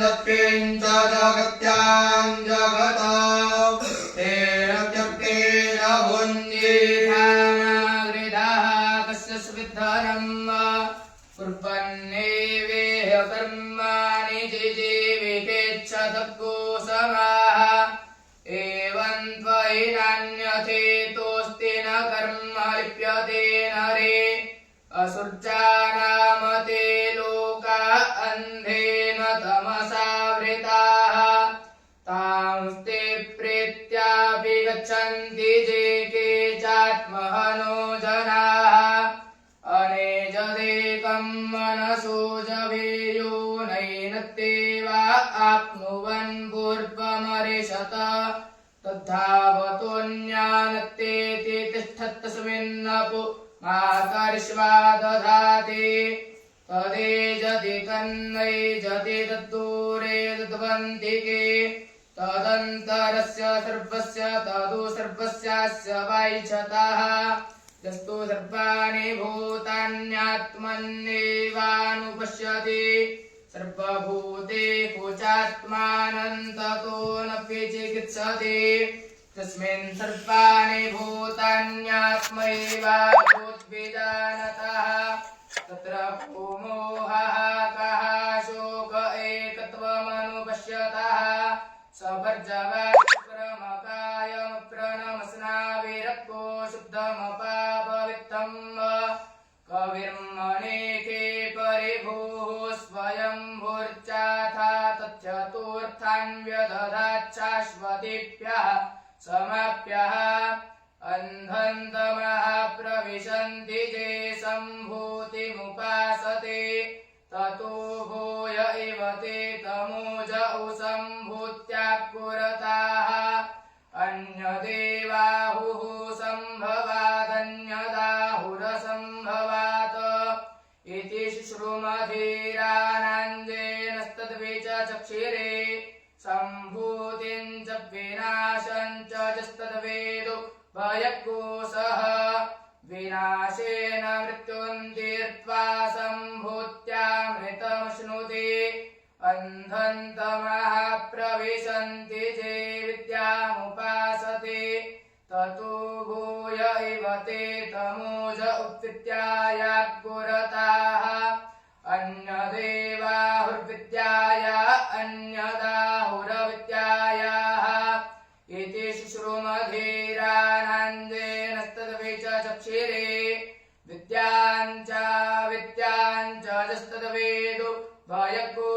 दत्तेन च जगत्यां जगता तेन त्यक्तेन भुञ्जीथानागृधाः कस्य स्विद्धरम् कुर्वन्नेवेह कर्माणि जीविकेच्छतको समाः एवं त्वयि नान्यथेतोऽस्ति न कर्म लिप्यते नरे असुर्जानामते लोका अन्धेन तमसावृताः तांस्ते प्रेत्यापि गच्छन्ति जे केचात्महनो जनाः अनेजदेकं मनसो जवेयो नैनत्येवा आप्नुवन् पूर्वमरिषत तद्धावतोऽन्यानत्तेति तिष्ठत्तस्मिन्नपु मातरिष्वा दधाति तदेजति तन्नैजति तद्दूरे तद्वन्तिके तदन्तरस्य सर्वस्य तदु सर्वस्यास्य वैच्छतः यस्तु सर्वाणि भूतान्यात्मन्नेवानुपश्यति सर्वभूतेषु चात्मानन्ततो न विचिकित्सति तस्मिन् सर्वाणि भूतान्यात्मैवाभूद्विजानतः तत्र को मोहः कः शोक एकत्वमनुपश्यतः सवर्जवाक्रमकायमप्रणमस्नाविरक्तो शुद्धमपापवित्तम् कविर्मनेके परिभूः स्वयंभुर्चाथा तथ्यतोऽर्थान् व्यदधाच्छाश्वतीभ्यः समाप्यः अन्धन्तमः प्रविशन्ति ये सम्भूतिमुपासते ततो भूय इव ते तमोजौ सम्भूत्याकुरताः अन्यदेवाहुः सम्भवादन्यदाहुरसम्भवात् इति शुश्रुमधीरानाञ्जेनस्तद्विचक्षिरे सम्भूतिं च विनाशं च यस्तद्वेदो भयकोशः विनाशेन मृत्युं तीर्त्वा सम्भूत्यामृतमश्नुते अन्धन्तमः प्रविशन्ति ये विद्यामुपासते ततो भूय इव ते तमोज उत्थित्यायाकुरताः अन्यदेवाहुर्विद्याया अन्यदाहुरविद्यायाः इति शुश्रुमधीरानाञ्जेनस्तद्विचक्षिरे विद्यां च यस्तद्वेदो भयको